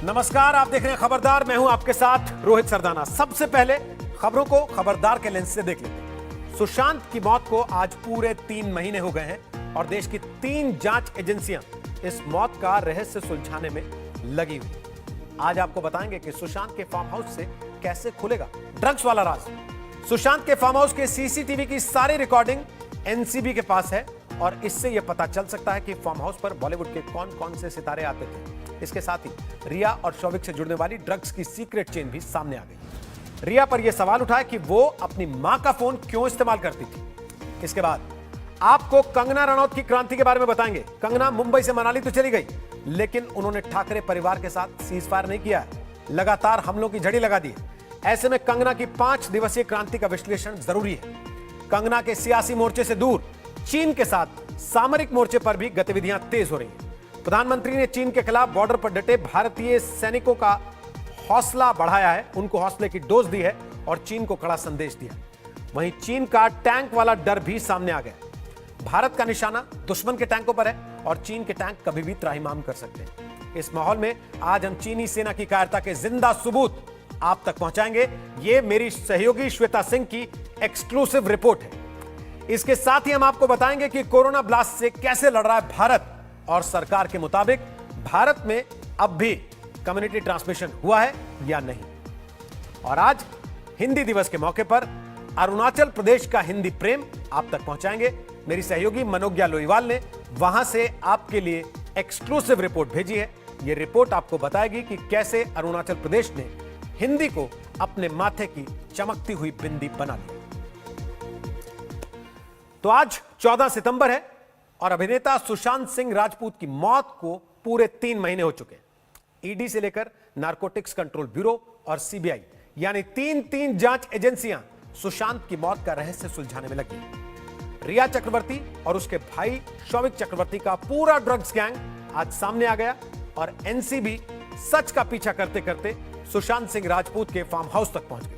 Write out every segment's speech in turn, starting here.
नमस्कार, आप देख रहे हैं खबरदार। मैं हूं आपके साथ रोहित सरदाना। सबसे पहले खबरों को खबरदार के लेंस से देख लेते हैं। सुशांत की मौत को आज पूरे 3 महीने हो गए हैं और देश की 3 जांच एजेंसियां इस मौत का रहस्य सुलझाने में लगी हुई। आज आपको बताएंगे कि सुशांत के फार्म हाउस से कैसे खुलेगा ड्रग्स वाला राज। सुशांत के फार्म हाउस के सीसीटीवी की सारी रिकॉर्डिंग एनसीबी के पास है और इससे यह पता चल सकता है कि फार्म हाउस पर बॉलीवुड के कौन कौन से सितारे आते थे। इसके साथ ही रिया और शौविक से जुड़ने वाली ड्रग्स की सीक्रेट चेन भी सामने आ गई। रिया पर यह सवाल उठा कि वो अपनी मां का फोन क्यों इस्तेमाल करती थी। इसके बाद आपको कंगना रनौत की क्रांति के बारे में बताएंगे। कंगना मुंबई से मनाली तो चली गई, लेकिन उन्होंने ठाकरे परिवार के साथ सीज फायर नहीं किया, लगातार हमलों की झड़ी लगा दी है। ऐसे में कंगना की 5 दिवसीय क्रांति का विश्लेषण जरूरी है। कंगना के सियासी मोर्चे से दूर चीन के साथ सामरिक मोर्चे पर भी गतिविधियां तेज हो रही हैं। प्रधानमंत्री ने चीन के खिलाफ बॉर्डर पर डटे भारतीय सैनिकों का हौसला बढ़ाया है, उनको हौसले की डोज दी है और चीन को कड़ा संदेश दिया। वहीं चीन का टैंक वाला डर भी सामने आ गया। भारत का निशाना दुश्मन के टैंकों पर है और चीन के टैंक कभी भी त्राहिमाम कर सकते हैं। इस माहौल में आज हम चीनी सेना की कायरता के जिंदा सबूत आप तक पहुंचाएंगे। ये मेरी सहयोगी श्वेता सिंह की एक्सक्लूसिव रिपोर्ट है। इसके साथ ही हम आपको बताएंगे कि कोरोना ब्लास्ट से कैसे लड़ रहा है भारत और सरकार के मुताबिक भारत में अब भी कम्युनिटी ट्रांसमिशन हुआ है या नहीं। और आज हिंदी दिवस के मौके पर अरुणाचल प्रदेश का हिंदी प्रेम आप तक पहुंचाएंगे। मेरी सहयोगी मनोज्ञा लोईवाल ने वहां से आपके लिए एक्सक्लूसिव रिपोर्ट भेजी है। यह रिपोर्ट आपको बताएगी कि कैसे अरुणाचल प्रदेश ने हिंदी को अपने माथे की चमकती हुई बिंदी बना ली। तो आज 14 सितंबर है और अभिनेता सुशांत सिंह राजपूत की मौत को पूरे 3 महीने हो चुके हैं। ईडी से लेकर नारकोटिक्स कंट्रोल ब्यूरो और सीबीआई यानी तीन जांच एजेंसियां सुशांत की मौत का रहस्य सुलझाने में लगी हैं। रिया चक्रवर्ती और उसके भाई शौविक चक्रवर्ती का पूरा ड्रग्स गैंग आज सामने आ गया और एनसीबी सच का पीछा करते करते सुशांत सिंह राजपूत के फार्म हाउस तक पहुंच गई।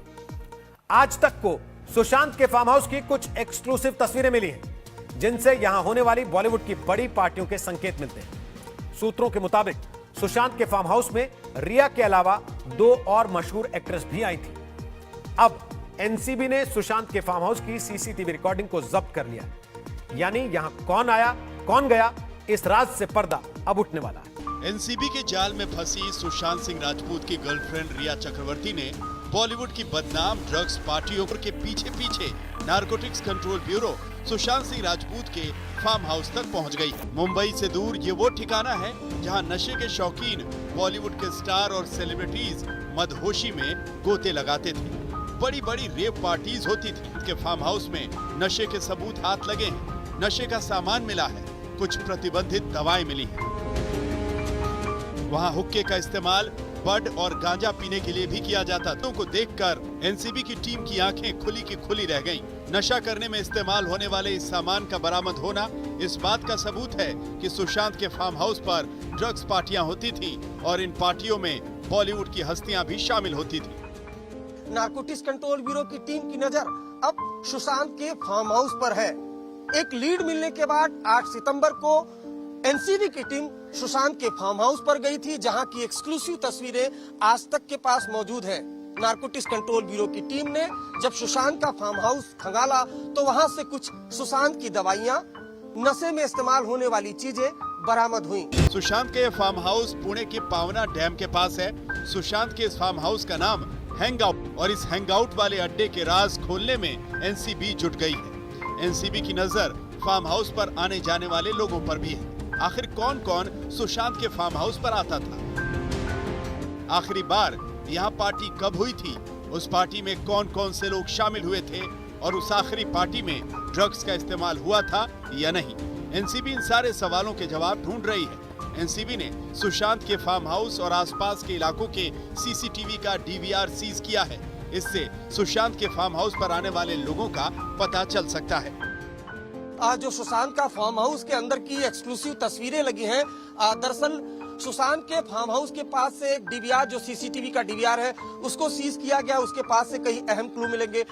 आज तक को सुशांत के फार्म हाउस की कुछ एक्सक्लूसिव तस्वीरें मिली हैं, जिनसे यहां होने वाली बॉलीवुड की बड़ी पार्टियों के संकेत मिलते हैं। सूत्रों के मुताबिक सुशांत के फार्म हाउस में रिया के अलावा 2 और मशहूर एक्ट्रेस भी आई थी। अब एनसीबी ने सुशांत के फार्म हाउस की सीसीटीवी रिकॉर्डिंग को जब्त कर लिया, यानी यहां कौन आया कौन गया, इस राज से पर्दा अब उठने वाला है। एनसीबी के जाल में फंसी सुशांत सिंह राजपूत की गर्लफ्रेंड रिया चक्रवर्ती ने बॉलीवुड की बदनाम ड्रग्स पार्टियों के पीछे पीछे narcotics control bureau Sushant Singh Rajput के फार्म हाउस तक पहुंच गई। मुंबई से दूर ये वो ठिकाना है जहां नशे के शौकीन बॉलीवुड के स्टार और सेलिब्रिटीज मदहोशी में गोते लगाते थे। बड़ी बड़ी रेव पार्टीज होती थी। इसके फार्म हाउस में नशे के सबूत हाथ लगे हैं, नशे का सामान मिला है, कुछ प्रतिबंधित दवाएं मिली हैं। वहां हुक्के का इस्तेमाल बड और गांजा पीने के लिए भी किया जाता। तो को देखकर एनसीबी की टीम की आंखें खुली की खुली रह गईं। नशा करने में इस्तेमाल होने वाले इस सामान का बरामद होना इस बात का सबूत है कि सुशांत के फार्म हाउस पर ड्रग्स पार्टियां होती थी और इन पार्टियों में बॉलीवुड की हस्तियां भी शामिल होती थी। नारकोटिक्स कंट्रोल ब्यूरो की टीम की नजर अब सुशांत के फार्म हाउस पर है। एक लीड मिलने के बाद 8 सितंबर को एनसीबी की टीम सुशांत के फार्म हाउस पर गई थी, जहां की एक्सक्लूसिव तस्वीरें आज तक के पास मौजूद है। नारकोटिक्स कंट्रोल ब्यूरो की टीम ने जब सुशांत का फार्म हाउस खंगाला तो वहां से कुछ सुशांत की दवाइयां, नशे में इस्तेमाल होने वाली चीजें बरामद हुई। सुशांत के फार्म हाउस पुणे के पावना डैम के पास है। सुशांत के इस फार्म हाउस का नाम हैंगआउट और इस हैंगआउट वाले अड्डे के राज खोलने में एनसीबी जुट गई है। एनसीबी की नजर फार्म हाउस पर आने जाने वाले लोगों पर भी है। आखिर कौन कौन सुशांत के फार्म हाउस पर आता था, आखिरी बार यहाँ पार्टी कब हुई थी, उस पार्टी में कौन कौन से लोग शामिल हुए थे और उस आखिरी पार्टी में ड्रग्स का इस्तेमाल हुआ था या नहीं। एनसीबी इन सारे सवालों के जवाब ढूंढ रही है। एनसीबी ने सुशांत के फार्म हाउस और आसपास के इलाकों के सीसीटीवी का डीवीआर सीज किया है। इससे सुशांत के फार्म हाउस पर आने वाले लोगों का पता चल सकता है। आज जो सुशांत का फार्म हाउस के अंदर की एक्सक्लूसिव तस्वीरें लगी हैं, दरअसल सुशांत के फार्म हाउस के पास से एक डीवीआर, जो सीसीटीवी का डीवीआर है, उसको सीज किया गया। उसके पास से कई अहम क्लू मिलेंगे।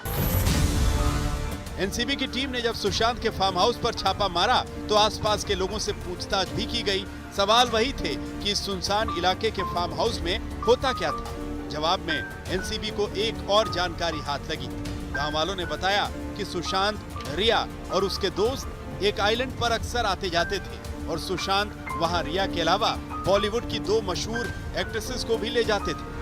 एनसीबी की टीम ने जब सुशांत के फार्म हाउस पर छापा मारा तो आसपास के लोगों से पूछताछ भी की गई। सवाल वही थे कि इस सुनसान इलाके के फार्म हाउस में होता क्या था। जवाब में एनसीबी को एक और जानकारी हाथ लगी। गांव वालों ने बताया कि सुशांत, रिया और उसके दोस्त एक आइलैंड पर अक्सर आते जाते थे और सुशांत वहां रिया के अलावा बॉलीवुड की 2 मशहूर एक्ट्रेसेस को भी ले जाते थे।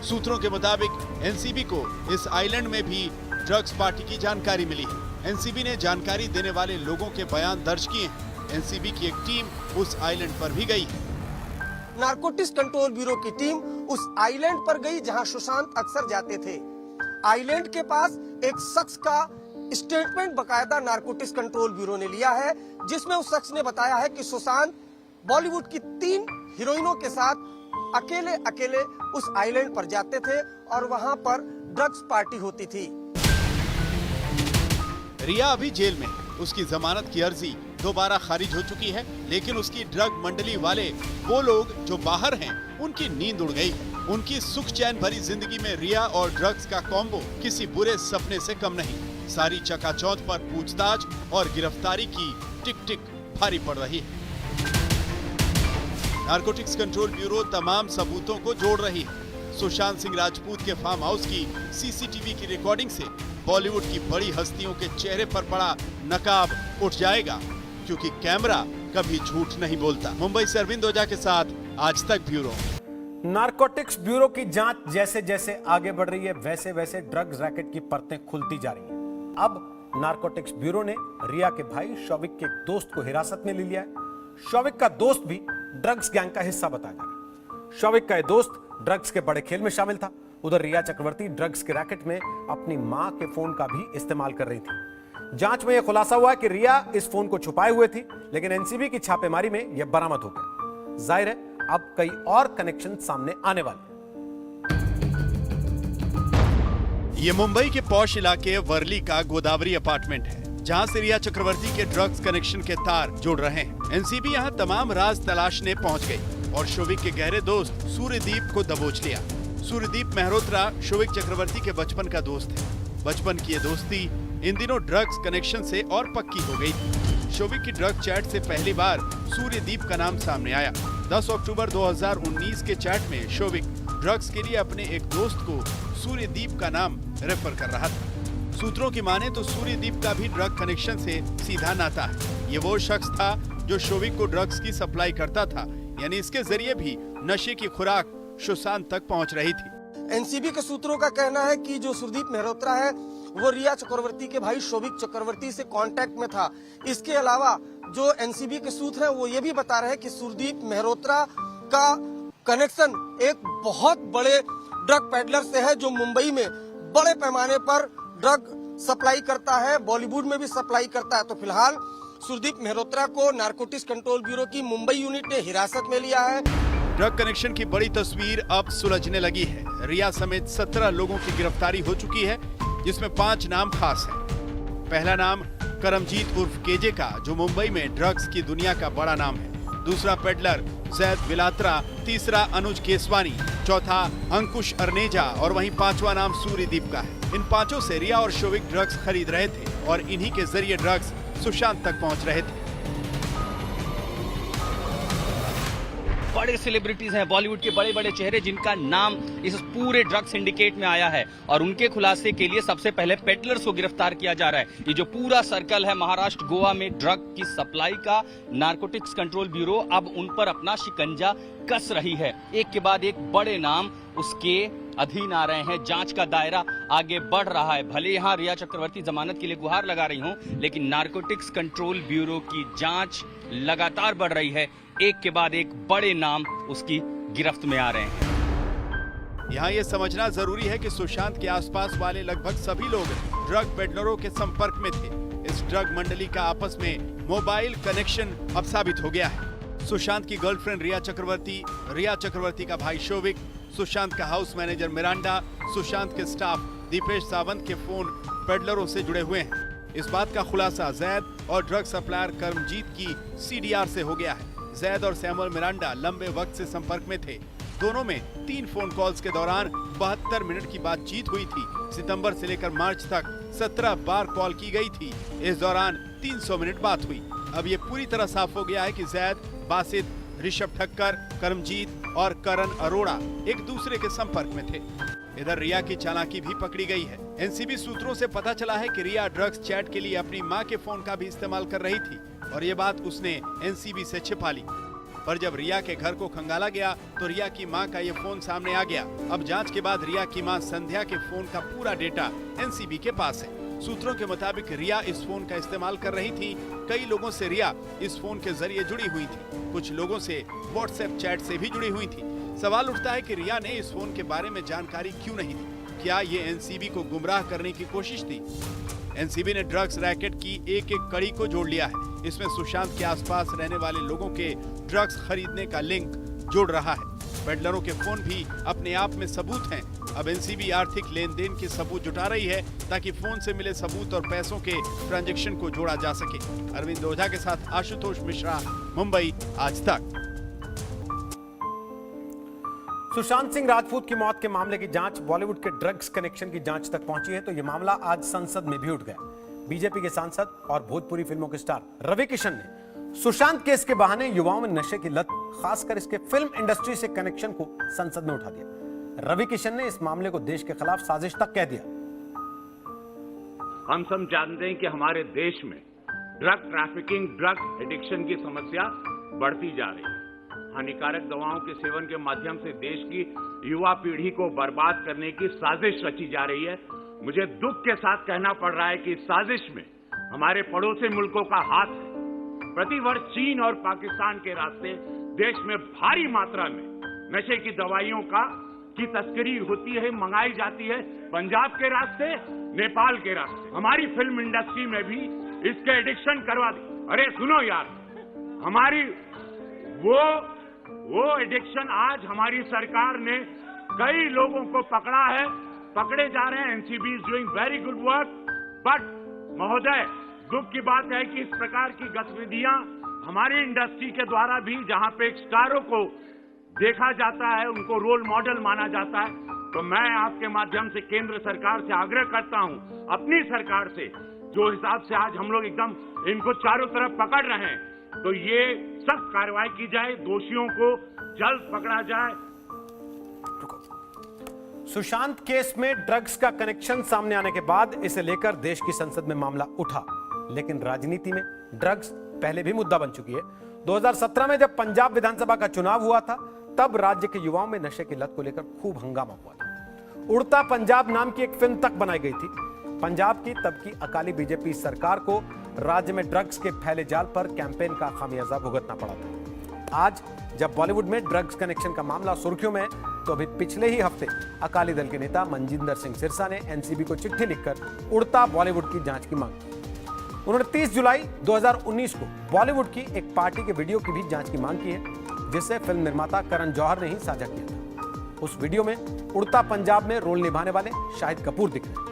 सूत्रों के मुताबिक एनसीबी को इस आइलैंड में भी ड्रग्स पार्टी की जानकारी मिली है। एनसीबी ने जानकारी देने वाले लोगों के बयान दर्ज किए हैं। एनसीबी की एक टीम उस आइलैंड पर भी गई है। नारकोटिक्स कंट्रोल ब्यूरो की टीम उस आइलैंड पर गई जहां सुशांत अक्सर जाते थे। आइलैंड के पास एक शख्स का स्टेटमेंट बकायदा नारकोटिक्स कंट्रोल ब्यूरो ने लिया है, जिसमें उस शख्स ने बताया है कि सुशांत बॉलीवुड की 3 हीरोइनों के साथ अकेले अकेले उस आइलैंड पर जाते थे और वहां पर ड्रग्स पार्टी होती थी। रिया अभी जेल में है। उसकी जमानत की अर्जी दोबारा खारिज हो चुकी है, लेकिन उसकी ड्रग मंडली वाले वो लोग जो बाहर हैं, उनकी नींद उड़ गई है। उनकी सुख चैन भरी जिंदगी में रिया और ड्रग्स का कॉम्बो किसी बुरे सपने से कम नहीं। सारी चकाचौंध पर पूछताछ और गिरफ्तारी की टिक टिक भारी पड़ रही है। नारकोटिक्स कंट्रोल ब्यूरो तमाम सबूतों को जोड़ रही है। सुशांत सिंह राजपूत के फार्म हाउस की सीसीटीवी की रिकॉर्डिंग से बॉलीवुड की बड़ी हस्तियों के चेहरे पर पड़ा नकाब उठ जाएगा, क्योंकि कैमरा कभी झूठ नहीं बोलता। मुंबई से अरविंद ओझा के साथ आज तक ब्यूरो। नारकोटिक्स ब्यूरो की जांच जैसे जैसे आगे बढ़ रही है, वैसे वैसे ड्रग्स रैकेट की परतें खुलती जा रही हैं। अब नारकोटिक्स ब्यूरो ने रिया के भाई शौविक के एक दोस्त को हिरासत में ले लिया है। शौविक का दोस्त भी ड्रग्स गैंग का हिस्सा बताया जा रहा है। शौविक का यह दोस्त ड्रग्स के बड़े खेल में शामिल था। उधर रिया चक्रवर्ती ड्रग्स के रैकेट में अपनी मां के फोन का भी इस्तेमाल कर रही थी। जांच में यह खुलासा हुआ कि रिया इस फोन को छुपाए हुए थी, लेकिन एनसीबी की छापेमारी में यह बरामद हो गया। जाहिर है अब कई और कनेक्शन सामने आने वाले हैं। ये मुंबई के पॉश इलाके वर्ली का गोदावरी अपार्टमेंट है, जहां से रिया चक्रवर्ती के ड्रग्स कनेक्शन के तार जुड़ रहे हैं। एनसीबी यहां तमाम राज तलाशने पहुंच गई और शोविक के गहरे दोस्त सूर्यदीप को दबोच लिया। सूर्यदीप मेहरोत्रा शोविक चक्रवर्ती के बचपन का दोस्त है। बचपन की ये दोस्ती इन दिनों ड्रग्स कनेक्शन से और पक्की हो गई थी। शोविक की ड्रग चैट से पहली बार सूर्यदीप का नाम सामने आया। 10 अक्टूबर 2019 के चैट में शोविक ड्रग्स के लिए अपने एक दोस्त को सूर्यदीप का नाम रेफर कर रहा था। सूत्रों की माने तो सूर्यदीप का भी ड्रग कनेक्शन से सीधा नाता है। ये वो शख्स था जो शोविक को ड्रग्स की सप्लाई करता था, यानी इसके जरिए भी नशे की खुराक सुशांत तक पहुंच रही थी। एनसीबी के सूत्रों का कहना है कि जो सूर्यदीप मेहरोत्रा है वो रिया चक्रवर्ती के भाई शोविक चक्रवर्ती से कांटेक्ट में था। इसके अलावा जो एनसीबी के सूत्र हैं वो ये भी बता रहे हैं कि सूर्यदीप मेहरोत्रा का कनेक्शन एक बहुत बड़े ड्रग पेडलर से है, जो मुंबई में बड़े पैमाने पर ड्रग सप्लाई करता है, बॉलीवुड में भी सप्लाई करता है। तो फिलहाल सूर्यदीप मेहरोत्रा को नारकोटिक्स कंट्रोल ब्यूरो की मुंबई यूनिट ने हिरासत में लिया है। ड्रग कनेक्शन की बड़ी तस्वीर अब सुलझने लगी है। रिया समेत 17 लोगों की गिरफ्तारी हो चुकी है, जिसमें 5 नाम खास हैं। पहला नाम करमजीत उर्फ केजे का, जो मुंबई में ड्रग्स की दुनिया का बड़ा नाम है। दूसरा पेडलर जैद बिलात्रा, तीसरा अनुज केसवानी, चौथा अंकुश अर्नेजा और वहीं 5वां नाम सूर्यदीप का है। इन 5 से रिया और शोविक ड्रग्स खरीद रहे थे और इन्हीं के जरिए ड्रग्स सुशांत तक पहुंच रहे थे। बड़े सेलिब्रिटीज हैं, बॉलीवुड के बड़े बड़े चेहरे जिनका नाम इस पूरे ड्रग सिंडिकेट में आया है, और उनके खुलासे के लिए सबसे पहले पेडलर्स को गिरफ्तार किया जा रहा है। ये जो पूरा सर्कल है महाराष्ट्र गोवा में ड्रग की सप्लाई का, नारकोटिक्स कंट्रोल ब्यूरो अब उन पर अपना शिकंजा कस रही है। एक के बाद एक बड़े नाम उसके अधीन आ रहे हैं। जांच का दायरा आगे बढ़ रहा है। भले यहां रिया चक्रवर्ती जमानत के लिए गुहार लगा रही हूं, लेकिन नारकोटिक्स कंट्रोल ब्यूरो की जांच लगातार बढ़ रही है। एक के बाद एक बड़े नाम उसकी गिरफ्त में आ रहे हैं। यहाँ ये समझना जरूरी है कि सुशांत के आसपास वाले लगभग सभी लोग ड्रग पेडलरों के संपर्क में थे। इस ड्रग मंडली का आपस में मोबाइल कनेक्शन अब साबित हो गया है। सुशांत की गर्लफ्रेंड रिया चक्रवर्ती का भाई शोविक, सुशांत का हाउस मैनेजर मिरांडा, सुशांत के स्टाफ दीपेश सावंत के फोन पेडलरों से जुड़े हुए हैं। इस बात का खुलासा जैद और ड्रग सप्लायर करमजीत की सीडीआर से हो गया है। जैद और सैमुअल मिरांडा लंबे वक्त से संपर्क में थे। दोनों में 3 फोन कॉल्स के दौरान 72 मिनट की बातचीत हुई थी। सितंबर से लेकर मार्च तक 17 बार कॉल की गई थी। इस दौरान 300 मिनट बात हुई। अब ये पूरी तरह साफ हो गया है कि जैद, बासित, ऋषभ ठक्कर, करमजीत और करण अरोड़ा एक दूसरे के संपर्क में थे। इधर रिया की चालाकी भी पकड़ी गई है। एनसीबी सूत्रों से पता चला है कि रिया ड्रग्स चैट के लिए अपनी मां के फोन का भी इस्तेमाल कर रही थी और ये बात उसने एनसीबी से छिपा ली। पर जब रिया के घर को खंगाला गया तो रिया की मां का ये फोन सामने आ गया। अब जांच के बाद रिया की मां संध्या के फोन का पूरा डेटा एनसीबी के पास है। सूत्रों के मुताबिक रिया इस फोन का इस्तेमाल कर रही थी। कई लोगों से रिया इस फोन के जरिए जुड़ी हुई थी। कुछ लोगों से व्हाट्सएप चैट से भी जुड़ी हुई थी। सवाल उठता है कि रिया ने इस फोन के बारे में जानकारी क्यों नहीं दी? क्या ये एनसीबी को गुमराह करने की कोशिश थी? एनसीबी ने ड्रग्स रैकेट की एक एक कड़ी को जोड़ लिया है। इसमें सुशांत के आसपास रहने वाले लोगों के ड्रग्स खरीदने का लिंक जोड़ रहा है। पेडलरों के फोन भी अपने आप में सबूत हैं। अब एनसीबी आर्थिक लेन देन के सबूत जुटा रही है ताकि फोन से मिले सबूत और पैसों के ट्रांजैक्शन को जोड़ा जा सके। अरविंद ओझा के साथ आशुतोष मिश्रा, मुंबई, आज तक। सुशांत सिंह राजपूत की मौत के मामले की जांच बॉलीवुड के ड्रग्स कनेक्शन की जांच तक पहुंची है तो यह मामला आज संसद में भी उठ गया। बीजेपी के सांसद और भोजपुरी फिल्मों के स्टार रवि किशन ने सुशांत केस के बहाने युवाओं में नशे की लत, खासकर इसके फिल्म इंडस्ट्री से कनेक्शन को संसद में उठा दिया। रवि किशन ने इस मामले को देश के खिलाफ साजिश तक कह दिया। हम सब जानते हैं कि हमारे देश में ड्रग ट्रैफिकिंग, ड्रग एडिक्शन की समस्या बढ़ती जा रही है। हानिकारक दवाओं के सेवन के माध्यम से देश की युवा पीढ़ी को बर्बाद करने की साजिश रची जा रही है। मुझे दुख के साथ कहना पड़ रहा है कि इस साजिश में हमारे पड़ोसी मुल्कों का हाथ है। प्रतिवर्ष चीन और पाकिस्तान के रास्ते देश में भारी मात्रा में नशे की दवाइयों की तस्करी होती है, मंगाई जाती है। पंजाब के रास्ते, नेपाल के रास्ते। हमारी फिल्म इंडस्ट्री में भी इसके एडिक्शन करवा दी। अरे सुनो यार, हमारी वो एडिक्शन आज हमारी सरकार ने कई लोगों को पकड़ा है, पकड़े जा रहे हैं। NCB is doing very good work. But महोदय, दुख की बात है कि इस प्रकार की गतिविधियां हमारी इंडस्ट्री के द्वारा भी, जहां पे स्टारों को देखा जाता है, उनको रोल मॉडल माना जाता है, तो मैं आपके माध्यम से केंद्र सरकार से आग्रह करता हूं, अपनी सरकार से, जो हिसाब से आज हम लोग एकदम इनको चारों तरफ पकड़ रहे हैं, तो ये सख्त कार्रवाई की जाए, दोषियों को जल्द पकड़ा जाए। सुशांत केस में ड्रग्स का कनेक्शन सामने आने के बाद इसे लेकर देश की संसद में मामला उठा, लेकिन राजनीति में ड्रग्स पहले भी मुद्दा बन चुकी है। 2017 में जब पंजाब विधानसभा का चुनाव हुआ था, तब राज्य के युवाओं में नशे की लत को लेकर खूब हंगामा हुआ था। उड़ता पंजाब नाम की एक फिल्म तक बनाई गई थी। पंजाब की तब की अकाली बीजेपी सरकार को राज्य में ड्रग्स के फैले जाल पर कैंपेन का खामियाजा भुगतना पड़ा था। आज जब बॉलीवुड में ड्रग्स कनेक्शन का मामला सुर्खियों में है, तो अभी पिछले ही हफ्ते अकाली दल के नेता मनजिंदर सिंह सिरसा ने एनसीबी को चिट्ठी लिखकर उड़ता बॉलीवुड की जांच की मांग की। उन्होंने 30 जुलाई 2019 को बॉलीवुड की एक पार्टी के वीडियो की भी जांच की मांग की है, जिसे फिल्म निर्माता करण जौहर ने ही साझा किया था। उस वीडियो में उड़ता पंजाब में रोल निभाने वाले शाहिद कपूर दिख रहे हैं।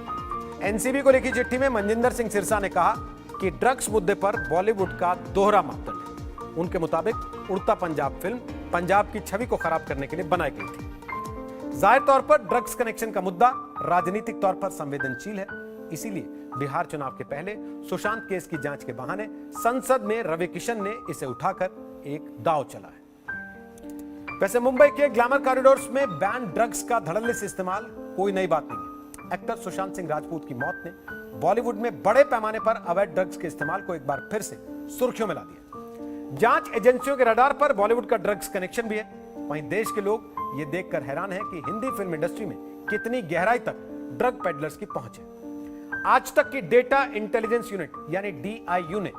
एनसीबी को लिखी चिट्ठी में मनजिंदर सिंह सिरसा ने कहा कि ड्रग्स मुद्दे पर बॉलीवुड का दोहरा मापदंड है। उनके मुताबिक उड़ता पंजाब फिल्म पंजाब की छवि को खराब करने के लिए बनाई गई थी। जाहिर तौर पर ड्रग्स कनेक्शन का मुद्दा राजनीतिक तौर पर संवेदनशील है, इसीलिए बिहार चुनाव के पहले सुशांत केस की जांच के बहाने संसद में रवि किशन ने इसे उठाकर एक दांव चला है। वैसे मुंबई के ग्लैमर कॉरिडोर्स में बैन ड्रग्स का धड़ल्ले से इस्तेमाल कोई नई बात नहीं है। एक्टर सुशांत सिंह राजपूत की मौत ने बॉलीवुड में बड़े पैमाने पर अवैध ड्रग्स के इस्तेमाल को एक बार फिर से सुर्खियों में ला दिया। जांच एजेंसियों के रडार पर बॉलीवुड का ड्रग्स कनेक्शन भी है। वहीं देश के लोग ये देखकर हैरान हैं कि हिंदी फिल्म इंडस्ट्री में कितनी गहराई तक ड्रग पेडलर्स की पहुंच है। आज तक की डेटा इंटेलिजेंस यूनिट यानी DIU ने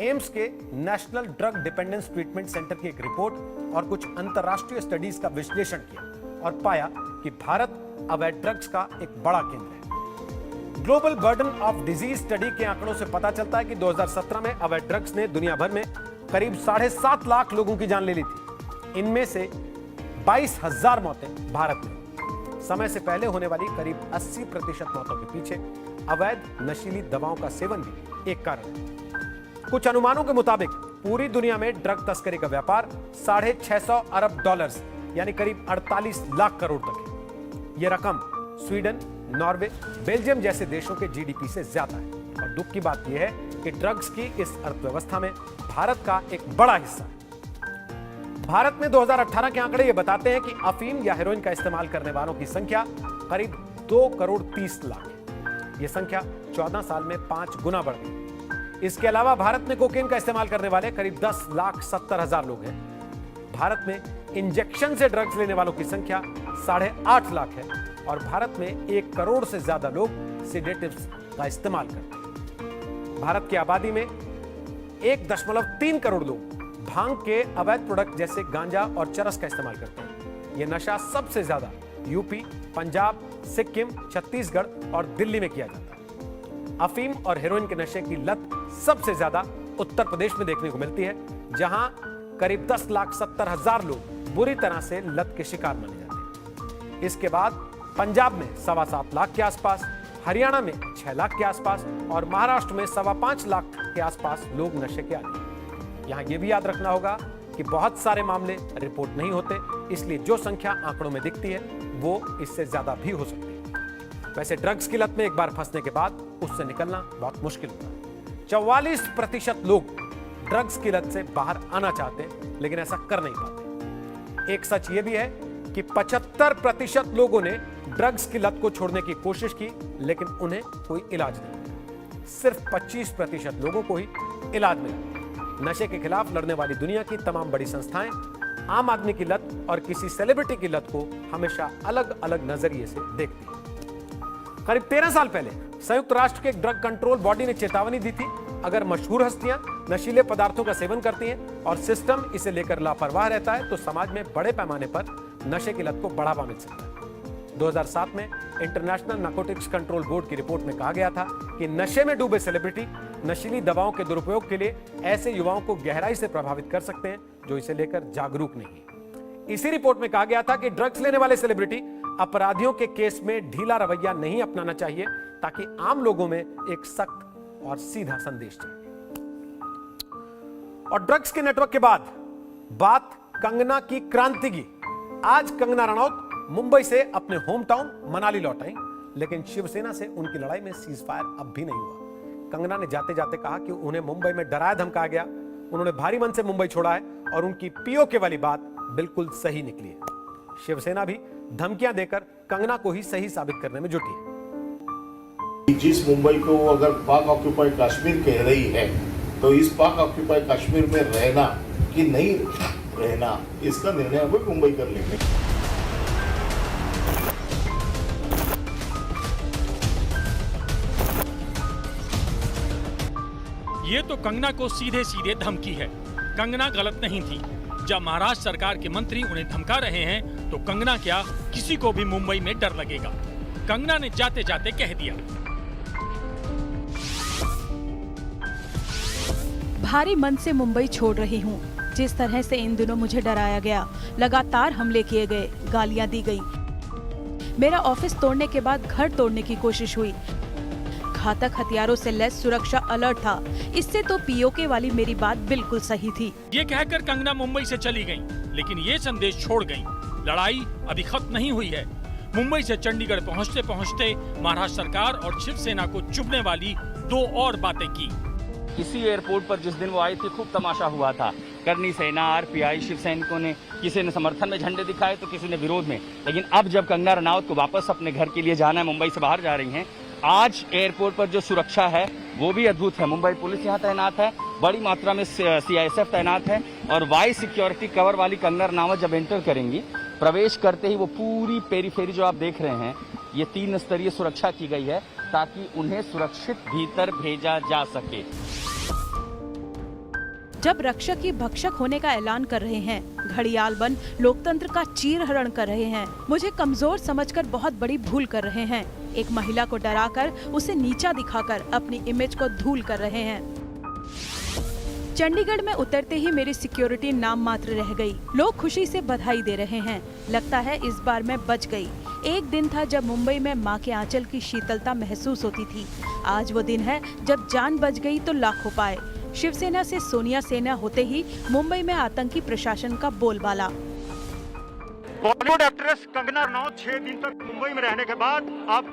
एम्स के national drug dependence treatment centre की एक रिपोर्ट और कुछ अंतरराष्ट्रीय स्टडीज का विश्लेषण किया और पाया कि भारत अवैध ड्रग्स का एक बड़ा केंद्र है। Global burden of disease study के आंकड़ों से पता चलता है कि 2017 में अवैध ड्रग्स ने दुनिया भर में करीब 7.5 लाख लोगों की जान ले ली थी। इनमें से 22,000 मौतें भारत में। समय से पहले होने वाली करीब 80% मौतों के पीछे अवैध नशीली दवाओं का सेवन भी एक कारण है। कुछ अनुमानों के मुताबिक पूरी दुनिया में ड्रग तस्करी का व्यापार $650 अरब यानी करीब 48 लाख करोड़ तक है। यह रकम स्वीडन, नॉर्वे, बेल्जियम जैसे देशों के जीडीपी से ज्यादा है। और दुख की बात यह है कि ड्रग्स की इस अर्थव्यवस्था में भारत का एक बड़ा हिस्सा है। भारत में 2018 के आंकड़े ये बताते हैं कि अफीम या हेरोइन का इस्तेमाल करने वालों की संख्या करीब 2 करोड़ 30 लाख है। यह संख्या 14 साल में 5 गुना बढ़ गई। इसके अलावा भारत में कोकेन का इस्तेमाल करने वाले करीब 10,70,000 लोग हैं। भारत में इंजेक्शन से ड्रग्स लेने वालों की संख्या 8.5 लाख है और भारत में 1 करोड़ से ज्यादा लोग सेडेटिव्स का इस्तेमाल करते हैं। भारत की आबादी में 1.3 करोड़ लोग भांग के अवैध प्रोडक्ट जैसे गांजा और चरस का इस्तेमाल करते हैं। यह नशा सबसे ज्यादा यूपी, पंजाब, सिक्किम, छत्तीसगढ़ और दिल्ली में किया जाता है। अफीम और हेरोइन के नशे की लत सबसे ज्यादा उत्तर प्रदेश में देखने को मिलती है, जहां करीब 10,70,000 लोग बुरी तरह से लत के शिकार माने जाते हैं। इसके बाद पंजाब में 7.25 लाख के आसपास, हरियाणा में 6 लाख के आसपास और महाराष्ट्र में 5.25 लाख के आसपास लोग नशे के आदी हैं। यहां यह भी याद रखना होगा कि बहुत सारे मामले रिपोर्ट नहीं होते, इसलिए जो संख्या आंकड़ों में दिखती है वो इससे ज्यादा भी हो सकती है। वैसे ड्रग्स की लत में एक बार फंसने के बाद उससे निकलना बहुत मुश्किल होता है। 44% लोग ड्रग्स की लत से बाहर आना चाहते हैं, लेकिन ऐसा कर नहीं पाते। एक सच यह भी है कि 75% लोगों ने ड्रग्स की लत को छोड़ने की कोशिश की, लेकिन उन्हें कोई इलाज नहीं मिला। सिर्फ 25% लोगों को ही इलाज मिला। नशे के खिलाफ लड़ने वाली दुनिया की तमाम बड़ी संस्थाएं आम आदमी की लत और किसी सेलिब्रिटी की लत को हमेशा अलग अलग नजरिए से देखती है। करीब 13 साल पहले संयुक्त राष्ट्र के ड्रग कंट्रोल बॉडी ने चेतावनी दी थी, अगर मशहूर हस्तियां नशीले पदार्थों का सेवन करती हैं और सिस्टम इसे लेकर लापरवाह रहता है तो समाज में बड़े पैमाने पर नशे की लत को बढ़ावा मिल सकता है। 2007 में इंटरनेशनल नार्कोटिक्स कंट्रोल बोर्ड की रिपोर्ट में कहा गया था कि नशे में डूबे सेलिब्रिटी नशीली दवाओं के दुरुपयोग के लिए ऐसे युवाओं को गहराई से प्रभावित कर सकते हैं जो इसे लेकर जागरूक नहीं। इसी रिपोर्ट में कहा गया था कि ड्रग्स लेने वाले सेलिब्रिटी अपराधियों के केस में ढीला रवैया नहीं अपनाना चाहिए, ताकि आम लोगों में एक सख्त और सीधा संदेश जाए। और ड्रग्स के नेटवर्क के बाद बात कंगना की क्रांति की। आज कंगना रनौत मुंबई से अपने होम टाउन मनाली लौट आई, लेकिन शिवसेना से उनकी लड़ाई में सीज फायर अब भी नहीं हुआ। कंगना ने जाते जाते कहा कि उन्हें मुंबई में डराया धमकाया गया, उन्होंने भारी मन से मुंबई छोड़ा है और उनकी पीओके वाली बात बिल्कुल सही निकली है। शिवसेना भी धमकियां देकर कंगना को ही सही साबित करने में जुटी है। जिस मुंबई को वो अगर पाक ऑक्यूपाइड कश्मीर कह रही है, तो इस पाक ऑक्यूपाइड कश्मीर में रहना कि नहीं रहना, इसका निर्णय अब मुंबई कर लेंगे। ये तो कंगना को सीधे सीधे धमकी है। कंगना गलत नहीं थी। जब महाराष्ट्र सरकार के मंत्री उन्हें धमका रहे हैं तो कंगना क्या, किसी को भी मुंबई में डर लगेगा। कंगना ने जाते जाते कह दिया, भारी मन से मुंबई छोड़ रही हूँ। जिस तरह से इन दिनों मुझे डराया गया, लगातार हमले किए गए, गालियां दी गई, मेरा ऑफिस तोड़ने के बाद घर तोड़ने की कोशिश हुई, घातक हथियारों से लैस सुरक्षा अलर्ट था। इससे तो पीओके वाली मेरी बात बिल्कुल सही थी। ये कहकर कंगना मुंबई से चली गई, लेकिन ये संदेश छोड़ गई, लड़ाई अभी खत्म नहीं हुई है। मुंबई से चंडीगढ़ पहुंचते पहुंचते महाराष्ट्र सरकार और शिवसेना को चुभने वाली 2 और बातें की। इसी एयरपोर्ट पर जिस दिन वो आई थी खूब तमाशा हुआ था। करनी सेना, आरपीआई, शिव सैनिकों ने, किसी ने समर्थन में झंडे दिखाए तो किसी ने विरोध में। लेकिन अब जब कंगना रनौत को वापस अपने घर के लिए जाना है, मुंबई से बाहर जा रही हैं, आज एयरपोर्ट पर जो सुरक्षा है वो भी अद्भुत है। मुंबई पुलिस यहाँ तैनात है, बड़ी मात्रा में सीआईएसएफ तैनात है और वाइस सिक्योरिटी कवर वाली कंगना रनौत जब एंटर करेंगी, प्रवेश करते ही वो पूरी पेरीफेरी जो आप देख रहे हैं, ये 3 स्तरीय सुरक्षा की गई है ताकि उन्हें सुरक्षित भीतर भेजा जा सके। जब रक्षक ही भक्षक होने का ऐलान कर रहे हैं, घड़ियाल बन लोकतंत्र का चीरहरण कर रहे हैं, मुझे कमजोर समझकर बहुत बड़ी भूल कर रहे हैं। एक महिला को डराकर, उसे नीचा दिखाकर अपनी इमेज को धूल कर रहे हैं। चंडीगढ़ में उतरते ही मेरी सिक्योरिटी नाम मात्र रह गई। लोग खुशी से बधाई दे रहे हैं। लगता है इस बार मैं बच गई। एक दिन था जब मुंबई में माँ के आंचल की शीतलता महसूस होती थी। आज वो दिन है जब जान बच गई तो लाखों पाए। शिवसेना से सोनिया सेना होते ही मुंबई में आतंकी प्रशासन का बोलबाला। बॉलीवुड एक्ट्रेस कंगना रनौत 6 दिन तक मुंबई में रहने के बाद अब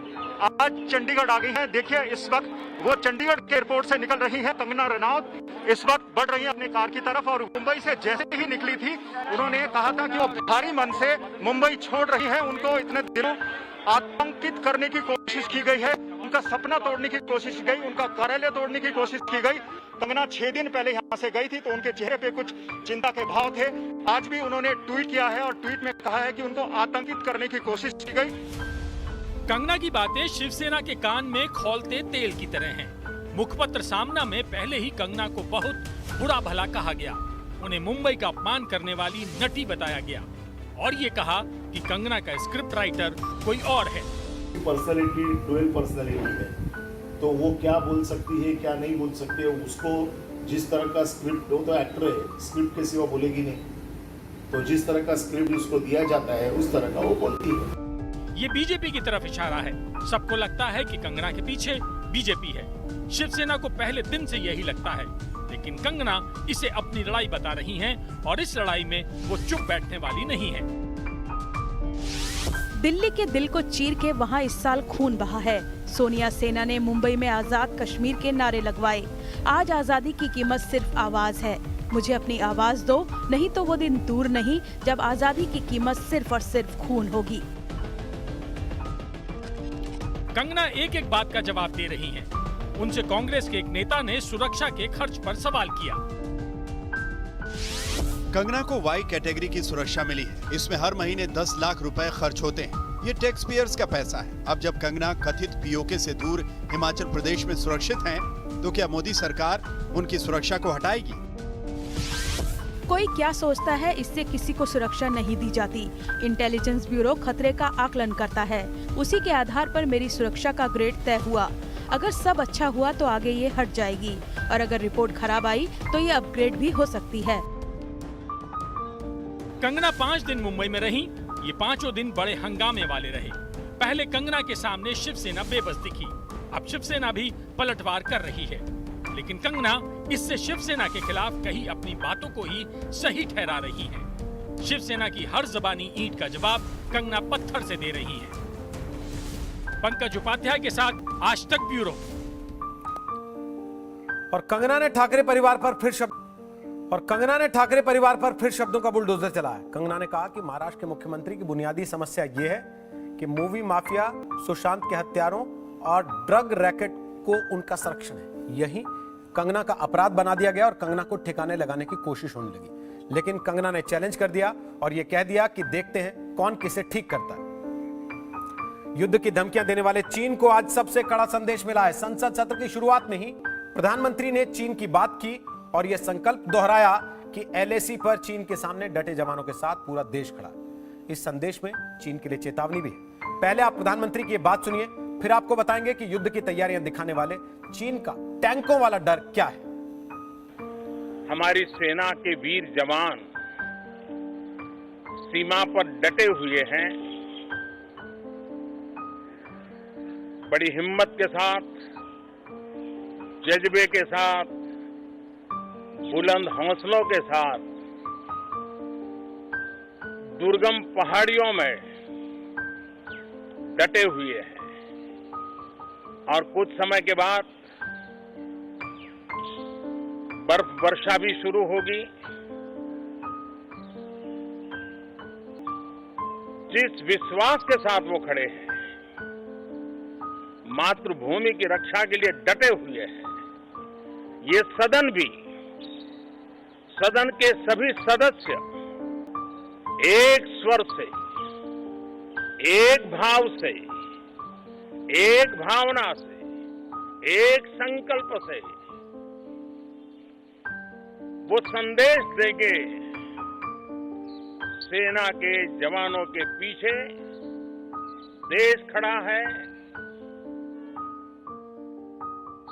आज चंडीगढ़ आ गई हैं। देखिए इस वक्त वो चंडीगढ़ के एयरपोर्ट से निकल रही हैं। कंगना रनौत इस वक्त बढ़ रही है अपनी कार की तरफ और मुंबई से जैसे ही निकली थी उन्होंने कहा था कि वो भारी मन से मुंबई छोड़ रही है। उनको इतने दिनों आतंकित करने की कोशिश की गई है, उनका सपना तोड़ने की कोशिश की गई, उनका कार्यालय तोड़ने की कोशिश की गई। कंगना 6 दिन पहले यहाँ से गई थी तो उनके चेहरे पे कुछ चिंता के भाव थे। आज भी उन्होंने ट्वीट किया है और ट्वीट में कहा है कि उनको आतंकित करने की कोशिश की गई। कंगना की बातें शिवसेना के कान में खौलते तेल की तरह हैं। मुखपत्र सामना में पहले ही कंगना को बहुत बुरा भला कहा गया, उन्हें मुंबई का अपमान करने वाली नटी बताया गया और ये कहा कि कंगना का स्क्रिप्ट राइटर कोई और है। पर्सनैलिटी डुअल पर्सनैलिटी है तो वो क्या बोल सकती है क्या नहीं बोल सकती है, उसको जिस तरह का स्क्रिप्ट, वो तो एक्टर है, स्क्रिप्ट के सिवा बोलेगी नहीं, तो जिस तरह का स्क्रिप्ट उसको दिया जाता है उस तरह का वो बोलती है। ये बीजेपी की तरफ इशारा है। सबको लगता है कि कंगना के पीछे बीजेपी है। शिवसेना को पहले दिन से यही लगता है, लेकिन कंगना इसे अपनी लड़ाई बता रही हैं और इस लड़ाई में वो चुप बैठने वाली नहीं है। दिल्ली के दिल को चीर के वहाँ इस साल खून बहा है। सोनिया सेना ने मुंबई में आजाद कश्मीर के नारे लगवाए। आज आजादी की कीमत सिर्फ आवाज है। मुझे अपनी आवाज दो, नहीं तो वो दिन दूर नहीं जब आजादी की कीमत सिर्फ और सिर्फ खून होगी। कंगना एक एक बात का जवाब दे रही हैं। उनसे कांग्रेस के एक नेता ने सुरक्षा के खर्च पर सवाल किया। कंगना को वाई कैटेगरी की सुरक्षा मिली है। इसमें हर महीने 10 लाख रुपए खर्च होते हैं। ये टैक्स पेयर्स का पैसा है। अब जब कंगना कथित पीओके से दूर हिमाचल प्रदेश में सुरक्षित हैं, तो क्या मोदी सरकार उनकी सुरक्षा को हटाएगी? कोई क्या सोचता है इससे किसी को सुरक्षा नहीं दी जाती। इंटेलिजेंस ब्यूरो खतरे का आकलन करता है, उसी के आधार पर मेरी सुरक्षा का ग्रेड तय हुआ। अगर सब अच्छा हुआ तो आगे ये हट जाएगी और अगर रिपोर्ट खराब आई तो ये अपग्रेड भी हो सकती है। कंगना 5 दिन मुंबई में रही। ये 5 दिन बड़े हंगामे वाले रहे। पहले कंगना के सामने शिवसेना बेबस दिखी, अब शिवसेना भी पलटवार कर रही है, लेकिन कंगना इससे शिवसेना के खिलाफ कही अपनी बातों को ही सही ठहरा रही है। शिवसेना की हर जबानी ईंट का जवाब कंगना पत्थर से दे रही है। पंकज उपाध्याय के साथ आज तक ब्यूरो। और कंगना ने ठाकरे परिवार पर फिर शब्दों का बुलडोजर चलाया। कंगना ने कहा कि महाराष्ट्र के मुख्यमंत्री की बुनियादी समस्या यह है कि मूवी माफिया, सुशांत के हत्यारों और ड्रग रैकेट को उनका संरक्षण है। यही कंगना का अपराध बना दिया गया और कंगना को ठिकाने लगाने की कोशिश होने लगी। लेकिन कंगना ने चैलेंज कर दिया और यह कह दिया कि देखते हैं कौन किसे ठीक करता है। युद्ध की धमकियां देने वाले चीन को आज सबसे कड़ा संदेश मिला है। संसद सत्र की शुरुआत में ही प्रधानमंत्री ने चीन की बात की और यह संकल्प दोहराया कि एलएसी पर चीन के सामने डटे जवानों के साथ पूरा देश खड़ा है। इस संदेश में चीन के लिए चेतावनी भी है। पहले आप प्रधानमंत्री की बात सुनिए, फिर आपको बताएंगे कि युद्ध की तैयारियां दिखाने वाले चीन का टैंकों वाला डर क्या है। हमारी सेना के वीर जवान सीमा पर डटे हुए हैं, बड़ी हिम्मत के साथ, जज्बे के साथ, बुलंद हौसलों के साथ दुर्गम पहाड़ियों में डटे हुए हैं और कुछ समय के बाद बर्फ वर्षा भी शुरू होगी। जिस विश्वास के साथ वो खड़े हैं, मातृभूमि की रक्षा के लिए डटे हुए हैं, ये सदन भी, सदन के सभी सदस्य एक स्वर से, एक भाव से, एक भावना से, एक संकल्प से वो संदेश देंगे सेना के जवानों के पीछे देश खड़ा है।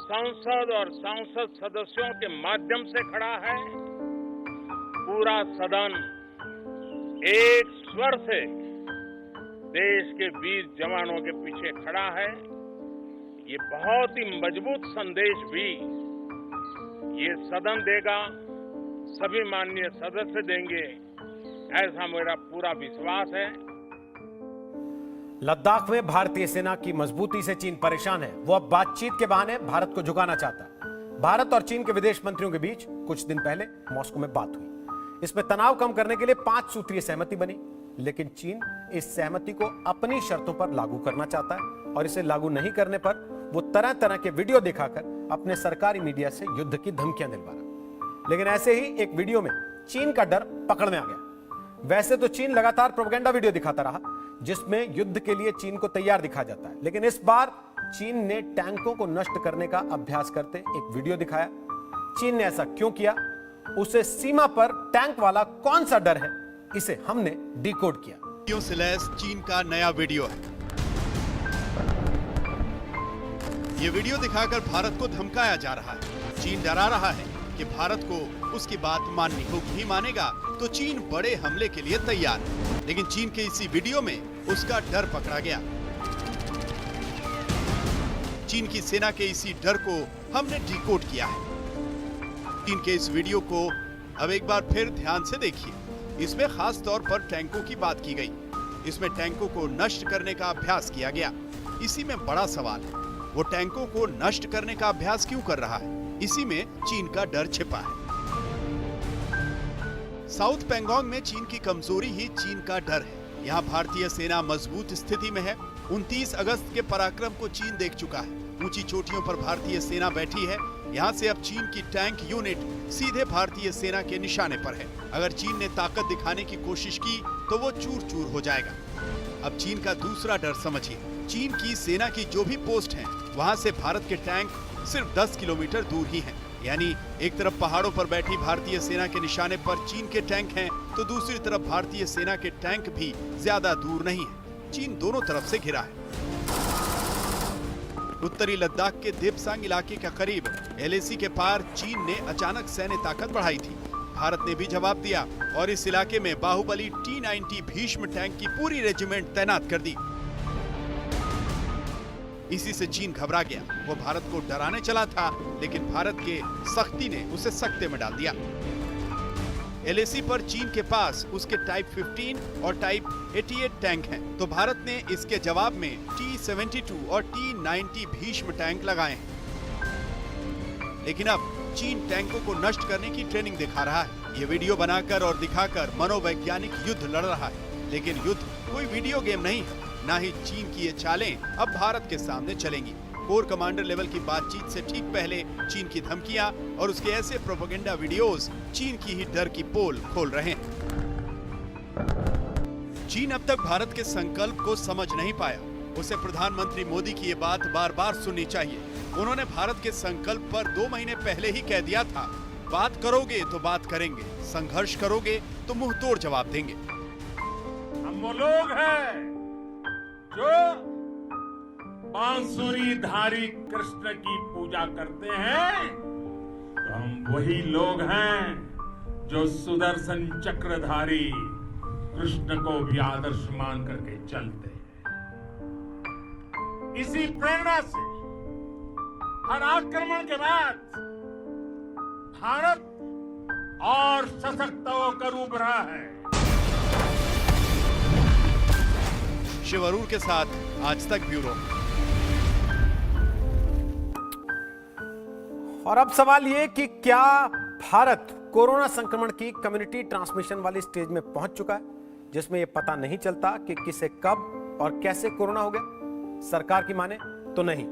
संसद और सांसद सदस्यों के माध्यम से खड़ा है। पूरा सदन एक स्वर से देश के वीर जवानों के पीछे खड़ा है। ये बहुत ही मजबूत संदेश भी ये सदन देगा, सभी माननीय सदस्य देंगे। ऐसा मेरा पूरा विश्वास है। लद्दाख में भारतीय सेना की मजबूती से चीन परेशान है। वो अब बातचीत के बहाने भारत को झुकाना चाहता है। भारत और चीन के विदेश मंत्रियों के बीच कुछ दिन पहले मॉस्को में बात हुई। इसमें तनाव कम करने के लिए 5 सूत्रीय सहमति बनी, लेकिन चीन इस सहमति को अपनी शर्तों पर लागू करना चाहता है और इसे लागू नहीं करने पर वो तरह तरह के वीडियो दिखाकर अपने सरकारी मीडिया से युद्ध की धमकियां दिलवा रहा। लेकिन ऐसे ही एक वीडियो में चीन का डर पकड़ में आ गया। वैसे तो चीन लगातार प्रोपेगेंडा वीडियो दिखाता रहा जिसमें युद्ध के लिए चीन को तैयार दिखाया जाता है, लेकिन इस बार चीन ने टैंकों को नष्ट करने का अभ्यास करते एक वीडियो दिखाया। चीन ने ऐसा क्यों किया, उसे सीमा पर टैंक वाला कौन सा डर है, इसे हमने डिकोड किया। वीडियो से लैस चीन का नया वीडियो है। ये वीडियो दिखाकर भारत को धमकाया जा रहा है। चीन डरा रहा है कि भारत को उसकी बात माननी होगी, ही मानेगा तो चीन बड़े हमले के लिए तैयार है। लेकिन चीन के इसी वीडियो में उसका डर पकड़ा गया। चीन की सेना के इसी डर को हमने डिकोड किया है। चीन के इस वीडियो को अब एक बार फिर ध्यान से देखिए। इसमें खास तौर पर टैंकों की बात की गई। इसमें टैंकों को नष्ट करने का अभ्यास किया गया। इसी में बड़ा सवाल है, वो टैंकों को नष्ट करने का अभ्यास क्यों कर रहा है? इसी में चीन का डर छिपा है। साउथ पैंगोंग में चीन की कमजोरी ही चीन का डर है। यहाँ भारतीय सेना मजबूत स्थिति में है। 29 अगस्त के पराक्रम को चीन देख चुका है। ऊंची चोटियों पर भारतीय सेना बैठी है। यहाँ से अब चीन की टैंक यूनिट सीधे भारतीय सेना के निशाने पर है। अगर चीन ने ताकत दिखाने की कोशिश की तो वो चूर चूर हो जाएगा। अब चीन का दूसरा डर समझिए। चीन की सेना की जो भी पोस्ट हैं, वहाँ से भारत के टैंक सिर्फ 10 किलोमीटर दूर ही हैं। यानी एक तरफ पहाड़ों पर बैठी भारतीय सेना के निशाने पर चीन के टैंक हैं, तो दूसरी तरफ भारतीय सेना के टैंक भी ज्यादा दूर नहीं है। चीन दोनों तरफ से घिरा है। उत्तरी लद्दाख के देपसांग इलाके के करीब LAC के पार चीन ने अचानक सैन्य ताकत बढ़ाई थी। भारत ने भी जवाब दिया और इस इलाके में बाहुबली T-90 भीष्म टैंक की पूरी रेजिमेंट तैनात कर दी। इसी से चीन घबरा गया। वो भारत को डराने चला था, लेकिन भारत के सख्ती ने उसे सख्ते में डाल दिया। LAC पर चीन के पास उसके टाइप 15 और टाइप 88 टैंक हैं, तो भारत ने इसके जवाब में T-72 और T-90 भीष्म टैंक लगाए हैं। लेकिन अब चीन टैंकों को नष्ट करने की ट्रेनिंग दिखा रहा है। ये वीडियो बनाकर और दिखाकर मनोवैज्ञानिक युद्ध लड़ रहा है। लेकिन युद्ध कोई वीडियो गेम नहीं है, ना ही चीन की ये चालें अब भारत के सामने चलेंगी। कोर कमांडर लेवल की बातचीत से ठीक पहले चीन की धमकियां और उसके ऐसे प्रोपेगेंडा वीडियोस चीन की ही डर की पोल खोल रहे हैं। चीन अब तक भारत के संकल्प को समझ नहीं पाया। उसे प्रधानमंत्री मोदी की ये बात बार बार सुननी चाहिए। उन्होंने भारत के संकल्प पर 2 महीने पहले ही कह दिया था, बात करोगे तो बात करेंगे, संघर्ष करोगे तो मुंह तोड़ जवाब देंगे। हम वो लोग हैं जो बांसुरी धारी कृष्ण की पूजा करते हैं, तो हम वही लोग हैं जो सुदर्शन चक्रधारी कृष्ण को भी आदर्श मान करके चलते हैं। इसी प्रेरणा से हर आक्रमण के बाद भारत और सशक्त होकर उभरा है। शिव अरूर के साथ आज तक ब्यूरो। और अब सवाल ये कि क्या भारत कोरोना संक्रमण की कम्युनिटी ट्रांसमिशन वाली स्टेज में पहुंच चुका है, जिसमें यह पता नहीं चलता कि किसे कब और कैसे कोरोना हो गया? सरकार की माने तो नहीं,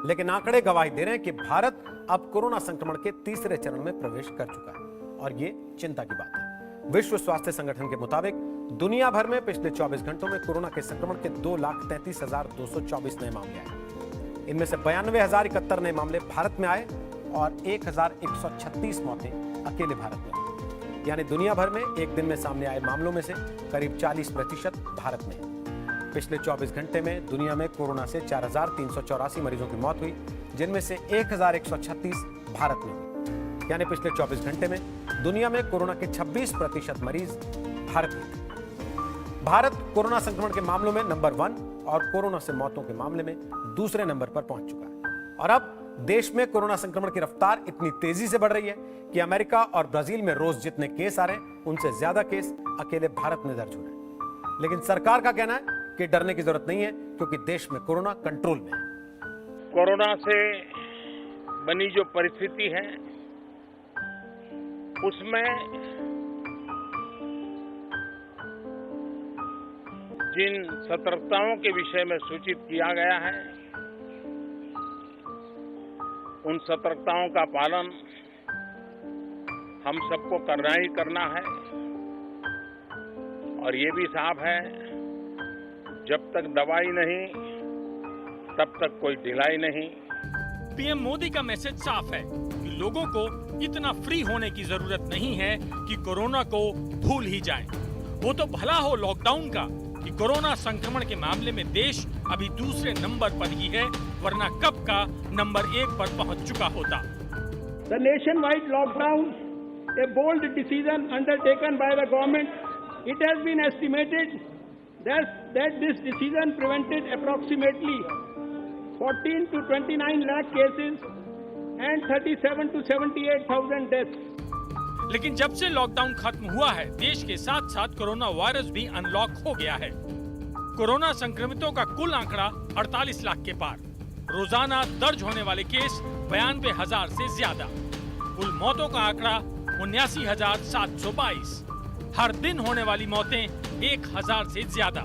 लेकिन आंकड़े गवाही दे रहे हैं कि भारत अब कोरोना संक्रमण के तीसरे चरण में प्रवेश कर चुका है, और ये चिंता की बात है। विश्व स्वास्थ्य संगठन के मुताबिक दुनिया भर में पिछले 24 घंटों में कोरोना के संक्रमण के 2,33,224 नए मामले आए। इनमें से 92,071 नए मामले भारत में आए और 1,136 मौतें अकेले भारत में। यानी दुनिया भर में एक दिन में सामने आए मामलों में से करीब 40% भारत में है। पिछले 24 घंटे में दुनिया में कोरोना से 4,384 मरीजों की मौत हुई, जिनमें से 1,136 भारत में हुई। यानी पिछले 24 घंटे में दुनिया में कोरोना के 26% मरीज भारत में थे। भारत कोरोना संक्रमण के मामलों में नंबर 1 और कोरोना से मौतों के मामले में दूसरे नंबर पर पहुंच चुका है। और अब देश में कोरोना संक्रमण की रफ्तार इतनी तेजी से बढ़ रही है कि अमेरिका और ब्राजील में रोज जितने केस आ रहे हैं, उनसे ज्यादा केस अकेले भारत में दर्ज हुए हैं। लेकिन सरकार का कहना है कि डरने की जरूरत नहीं है, क्योंकि देश में कोरोना कंट्रोल में है। कोरोना से बनी जो परिस्थिति है उसमें जिन सतर्कताओं के विषय में सूचित किया गया है उन सतर्कताओं का पालन हम सबको करना ही करना है। और ये भी साफ है, जब तक दवाई नहीं तब तक कोई ढिलाई नहीं। पीएम मोदी का मैसेज साफ है कि लोगों को इतना फ्री होने की जरूरत नहीं है कि कोरोना को भूल ही जाएं। वो तो भला हो लॉकडाउन का कि कोरोना संक्रमण के मामले में देश अभी दूसरे नंबर पर ही है, वरना कब का नंबर 1 पर पहुंच चुका होता। The nationwide lockdown, a bold decision undertaken by the government. It has been estimated that this decision prevented approximately 14 to 29 lakh cases and 37 to 78,000 deaths. लेकिन जब से लॉकडाउन खत्म हुआ है, देश के साथ साथ कोरोना वायरस भी अनलॉक हो गया है। कोरोना संक्रमितों का कुल आंकड़ा 48 लाख के पार। रोजाना दर्ज होने वाले केस 92,000 से ज्यादा। कुल मौतों का आंकड़ा 79,722। हर दिन होने वाली मौतें 1,000 से ज्यादा।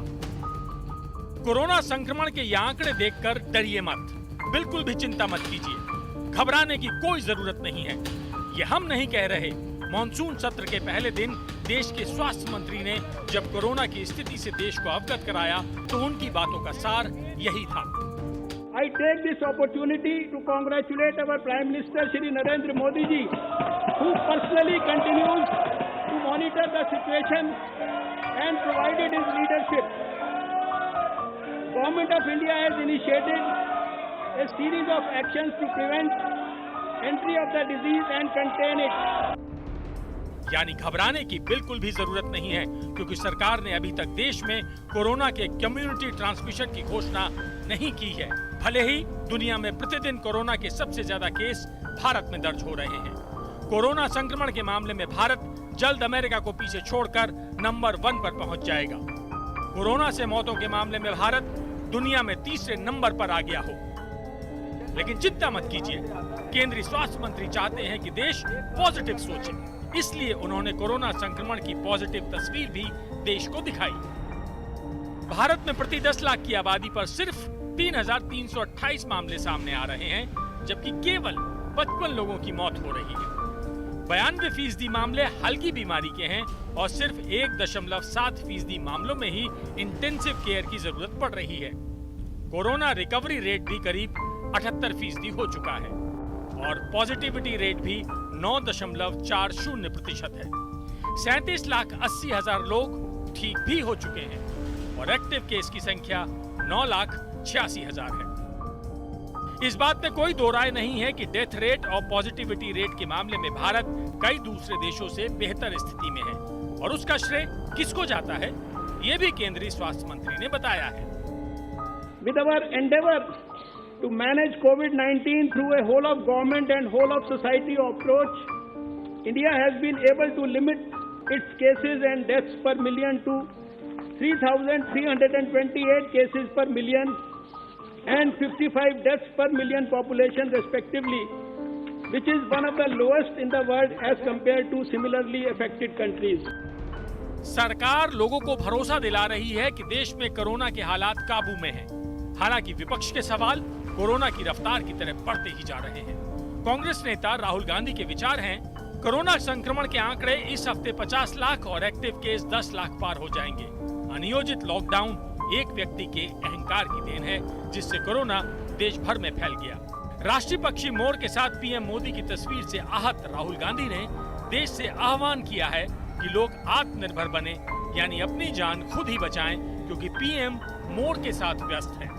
कोरोना संक्रमण के ये आंकड़े देखकर डरिए मत, बिल्कुल भी चिंता मत कीजिए। घबराने की कोई जरूरत नहीं है। ये हम नहीं कह रहे। मॉनसून सत्र के पहले दिन देश के स्वास्थ्य मंत्री ने जब कोरोना की स्थिति से देश को अवगत कराया तो उनकी बातों का सार यही था। I take this opportunity to congratulate our Prime Minister Shri Narendra Modi ji, who personally continues to monitor the situation and provided his leadership. Government of India has initiated a series of actions to prevent entry of the disease and contain it. यानी घबराने की बिल्कुल भी जरूरत नहीं है, क्योंकि सरकार ने अभी तक देश में कोरोना के कम्युनिटी ट्रांसमिशन की घोषणा नहीं की है। भले ही दुनिया में प्रतिदिन कोरोना के सबसे ज्यादा केस भारत में दर्ज हो रहे हैं। कोरोना संक्रमण के मामले में भारत जल्द अमेरिका को पीछे छोड़कर नंबर 1 पर पहुंच जाएगा। कोरोना से मौतों के मामले में भारत दुनिया में तीसरे नंबर पर आ गया हो। लेकिन चिंता मत कीजिए, केंद्रीय स्वास्थ्य मंत्री चाहते हैं कि देश पॉजिटिव सोचे, इसलिए उन्होंने कोरोना संक्रमण की पॉजिटिव तस्वीर भी देश को दिखाई। भारत में प्रति 10 लाख की आबादी पर सिर्फ 3,328 मामले सामने आ रहे हैं, जबकि केवल 55 लोगों की मौत हो रही है। 92% मामले हल्की बीमारी के हैं और सिर्फ 1.7% मामलों में ही इंटेंसिव केयर की जरूरत पड़ रही है। कोरोना रिकवरी रेट भी करीब 78% हो चुका है और पॉजिटिविटी रेट भी 9.40% है। 37,80,000 लोग ठीक भी हो चुके हैं और एक्टिव केस की संख्या 9,86,000 है। इस बात में कोई दो राय नहीं है कि डेथ रेट और पॉजिटिविटी रेट के मामले में भारत कई दूसरे देशों से बेहतर स्थिति में है और उसका श्रेय किसको जाता है, ये भी केंद्रीय स्वास्थ्य मंत्री ने बताया है। With our endeavor to manage COVID-19 through a whole of government and whole of society approach, India has been able to limit its cases and deaths per million to 3,328 cases per million and 55 deaths per million population respectively, which is one of the lowest in the world as compared to similarly affected countries. सरकार लोगों को भरोसा दिला रही है कि देश में कोरोना के हालात काबू में हैं। हालांकि विपक्ष के सवाल कोरोना की रफ्तार की तरफ बढ़ते ही जा रहे हैं। कांग्रेस नेता राहुल गांधी के विचार हैं, कोरोना संक्रमण के आंकड़े इस हफ्ते 50 लाख और एक्टिव केस 10 लाख पार हो जाएंगे। अनियोजित लॉकडाउन एक व्यक्ति के अहंकार की देन है, जिससे कोरोना देश भर में फैल गया। राष्ट्रीय पक्षी मोर के साथ पीएम मोदी की तस्वीर से आहत राहुल गांधी ने देश से आह्वान किया है कि लोग आत्मनिर्भर बने, यानी अपनी जान खुद ही बचाएं, क्योंकि पीएम मोर के साथ व्यस्त है।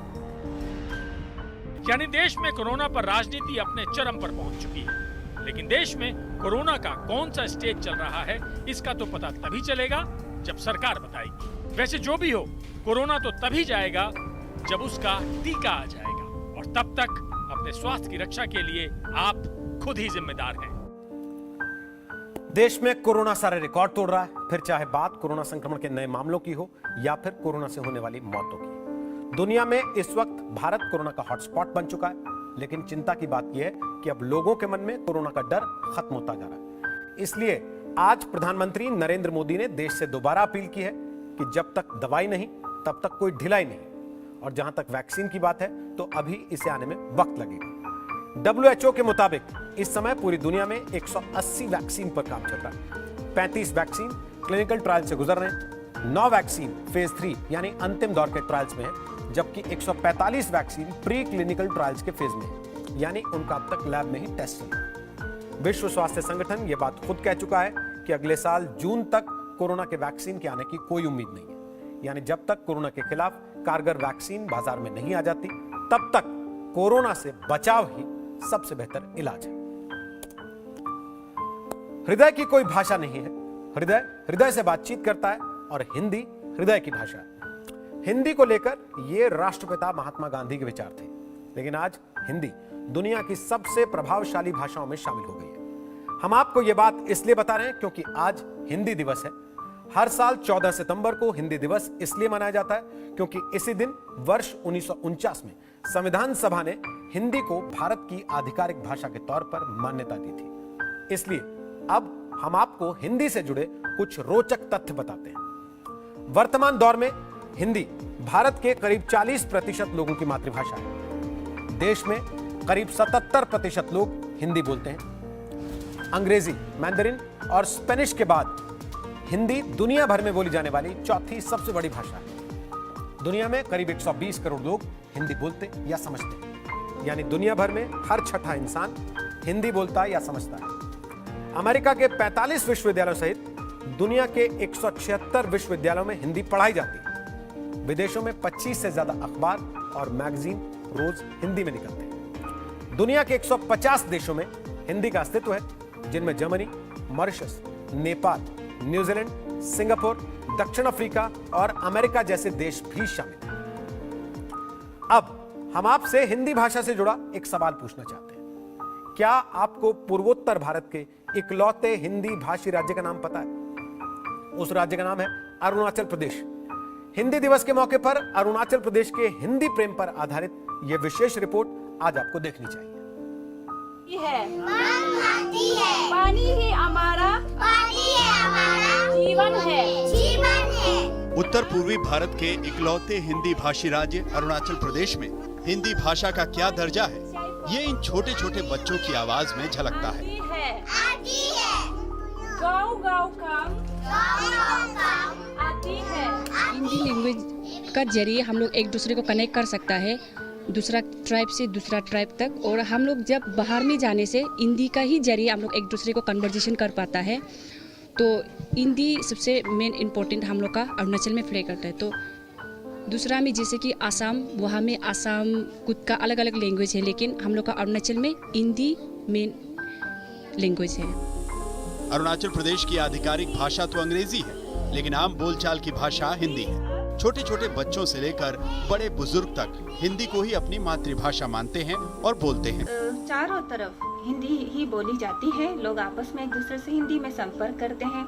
यानी देश में कोरोना पर राजनीति अपने चरम पर पहुंच चुकी है। लेकिन देश में कोरोना का कौन सा स्टेज चल रहा है, इसका तो पता तभी चलेगा जब सरकार बताएगी। वैसे जो भी हो, कोरोना तो तभी जाएगा जब उसका टीका आ जाएगा, और तब तक अपने स्वास्थ्य की रक्षा के लिए आप खुद ही जिम्मेदार हैं। देश में कोरोना सारे रिकॉर्ड तोड़ रहा है, फिर चाहे बात कोरोना संक्रमण के नए मामलों की हो या फिर कोरोना से होने वाली मौतों की। दुनिया में इस वक्त भारत कोरोना का हॉटस्पॉट बन चुका है, लेकिन चिंता की बात यह है कि अब लोगों के मन में कोरोना का डर खत्म होता जा रहा है। इसलिए आज प्रधानमंत्री नरेंद्र मोदी ने देश से दोबारा अपील की है कि जब तक दवाई नहीं तब तक कोई ढिलाई नहीं, और जहां तक वैक्सीन की बात है तो अभी इसे आने में वक्त लगेगा। WHO के मुताबिक इस समय पूरी दुनिया में 180 वैक्सीन पर काम चल रहा है। 35 वैक्सीन क्लिनिकल ट्रायल से गुजर रहे हैं, 9 वैक्सीन फेज 3 यानी अंतिम दौर के ट्रायल्स में है, जबकि 145 वैक्सीन प्री क्लिनिकल ट्रायल्स के फेज में है, यानी उनका अब तक लैब में ही टेस्ट चल रहा है। विश्व स्वास्थ्य संगठन यह बात खुद कह चुका है कि अगले साल जून तक कोरोना के वैक्सीन के आने की कोई उम्मीद नहीं है, यानी जब तक कोरोना के खिलाफ कारगर वैक्सीन बाजार में नहीं आ जाती तब तक कोरोना से बचाव ही सबसे बेहतर इलाज है। हृदय की कोई भाषा नहीं है, हृदय हृदय से बातचीत करता है और हिंदी हृदय की भाषा है। हिंदी को लेकर ये राष्ट्रपिता महात्मा गांधी के विचार थे, लेकिन आज हिंदी दुनिया की सबसे प्रभावशाली भाषाओं में शामिल हो गई है। हम आपको यह बात इसलिए बता रहे हैं क्योंकि आज हिंदी दिवस है। हर साल 14 सितंबर को हिंदी दिवस इसलिए मनाया जाता है क्योंकि इसी दिन वर्ष 1949 में संविधान सभा ने हिंदी को भारत की आधिकारिक भाषा के तौर पर मान्यता दी थी। इसलिए अब हम आपको हिंदी से जुड़े कुछ रोचक तथ्य बताते हैं। वर्तमान दौर में हिंदी भारत के करीब 40% लोगों की मातृभाषा है। देश में करीब 77% लोग हिंदी बोलते हैं। अंग्रेजी, मैंडरिन और स्पेनिश के बाद हिंदी दुनिया भर में बोली जाने वाली चौथी सबसे बड़ी भाषा है। दुनिया में करीब 120 करोड़ लोग हिंदी बोलते या समझते हैं, यानी दुनिया भर में हर छठा इंसान हिंदी बोलता या समझता है। अमेरिका के 45 विश्वविद्यालयों सहित दुनिया के 176 विश्वविद्यालयों में हिंदी पढ़ाई जाती है। विदेशों में 25 से ज्यादा अखबार और मैगजीन रोज हिंदी में निकलते हैं। दुनिया के 150 देशों में हिंदी का अस्तित्व है, जिनमें Germany, Mauritius, Nepal, New Zealand, Singapore, दक्षिण अफ्रीका और अमेरिका जैसे देश भी शामिल हैं। अब हम आपसे हिंदी भाषा से जुड़ा एक सवाल पूछना चाहते हैं। क्या आपको पूर्वोत्तर भारत के इकलौते हिंदी भाषी राज्य का नाम पता है? उस राज्य का नाम है अरुणाचल प्रदेश। हिंदी दिवस के मौके पर अरुणाचल प्रदेश के हिंदी प्रेम पर आधारित यह विशेष रिपोर्ट आज आपको देखनी चाहिए। पानी ही हमारा जीवन है। उत्तर पूर्वी भारत के इकलौते हिंदी भाषी राज्य अरुणाचल प्रदेश में हिंदी भाषा का क्या दर्जा है, ये इन छोटे छोटे बच्चों की आवाज में झलकता है। गाँव काम आती है। हिंदी लैंग्वेज का जरिए हम लोग एक दूसरे को कनेक्ट कर सकता है, दूसरा ट्राइब से दूसरा ट्राइब तक। और हम लोग जब बाहर में जाने से हिंदी का ही जरिए हम लोग एक दूसरे को कन्वर्जेशन कर पाता है। तो हिंदी सबसे मेन इम्पोर्टेंट हम लोग का अरुणाचल में प्ले करता है। तो दूसरा में जैसे कि आसाम, वहाँ में आसाम खुद का अलग अलग लैंग्वेज है, लेकिन हम लोग का अरुणाचल में हिंदी मेन लैंग्वेज है। अरुणाचल प्रदेश की आधिकारिक भाषा तो अंग्रेजी है, लेकिन आम बोलचाल की भाषा हिंदी है। छोटे छोटे बच्चों से लेकर बड़े बुजुर्ग तक हिंदी को ही अपनी मातृभाषा मानते हैं और बोलते हैं। चारों तरफ हिंदी ही बोली जाती है। लोग आपस में एक दूसरे से हिंदी में संपर्क करते हैं।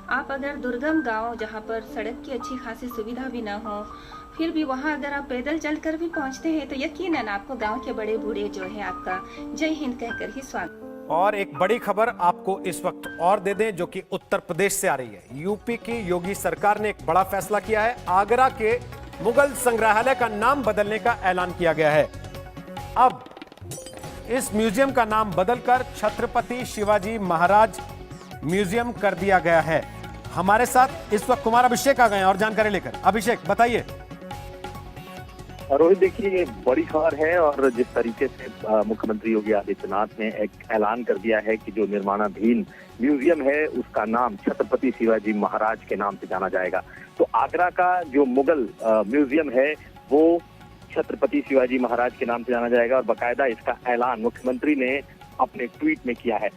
आप अगर दुर्गम गांव जहां पर सड़क की अच्छी खासी सुविधा भी न हो, फिर भी वहां अगर आप पैदल चलकर भी पहुंचते हैं तो यकीनन आपको गांव के बड़े बूढ़े जो है आपका जय हिंद कहकर ही स्वागत। और एक बड़ी खबर आपको इस वक्त और दे दें, जो कि उत्तर प्रदेश से आ रही है। यूपी की योगी सरकार ने एक बड़ा फैसला किया है। आगरा के मुगल संग्रहालय का नाम बदलने का ऐलान किया गया है। अब इस म्यूजियम का नाम बदलकर छत्रपति शिवाजी महाराज म्यूजियम कर दिया गया है। हमारे साथ इस वक्त कुमार अभिषेक आ गए हैं और जानकारी लेकर। अभिषेक, बताइए। रोहित, देखिए ये बड़ी खबर है, और जिस तरीके से मुख्यमंत्री योगी आदित्यनाथ ने एक ऐलान कर दिया है कि जो निर्माणाधीन म्यूजियम है उसका नाम छत्रपति शिवाजी महाराज के नाम से जाना जाएगा। तो आगरा का जो मुगल म्यूजियम है वो छत्रपति शिवाजी महाराज के नाम से जाना जाएगा, और बाकायदा इसका ऐलान मुख्यमंत्री ने अपने ट्वीट में किया है।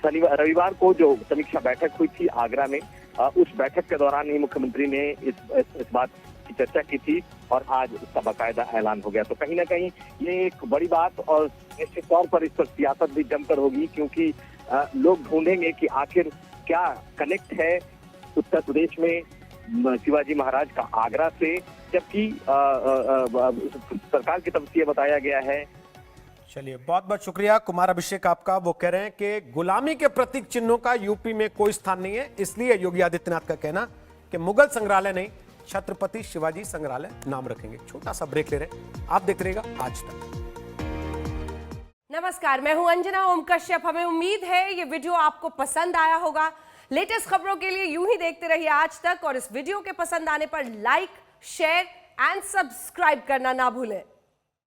रविवार को जो समीक्षा बैठक हुई थी आगरा में, उस बैठक के दौरान ही मुख्यमंत्री ने इस बात की चर्चा की थी और आज इसका बाकायदा ऐलान हो गया। तो कहीं ना कहीं ये एक बड़ी बात, और निश्चित तौर पर इस पर सियासत भी जमकर होगी, क्योंकि लोग ढूंढेंगे कि आखिर क्या कनेक्ट है उत्तर प्रदेश में शिवाजी महाराज का आगरा से, जबकि सरकार की तरफ से यह बताया गया है। चलिए, बहुत बहुत शुक्रिया कुमार अभिषेक आपका। वो कह रहे हैं कि गुलामी के प्रतीक चिन्हों का यूपी में कोई स्थान नहीं है, इसलिए योगी आदित्यनाथ का कहना कि मुगल संग्रहालय नहीं, छत्रपति शिवाजी संग्रहालय नाम रखेंगे। छोटा सा ब्रेक ले रहे हैं, आप देखते रहिएगा आज तक। नमस्कार, मैं हूं अंजना ओम कश्यप। हमें उम्मीद है ये वीडियो आपको पसंद आया होगा। लेटेस्ट खबरों के लिए यूं ही देखते रहिए आज तक, और इस वीडियो के पसंद आने पर लाइक, शेयर एंड सब्सक्राइब करना ना भूलें।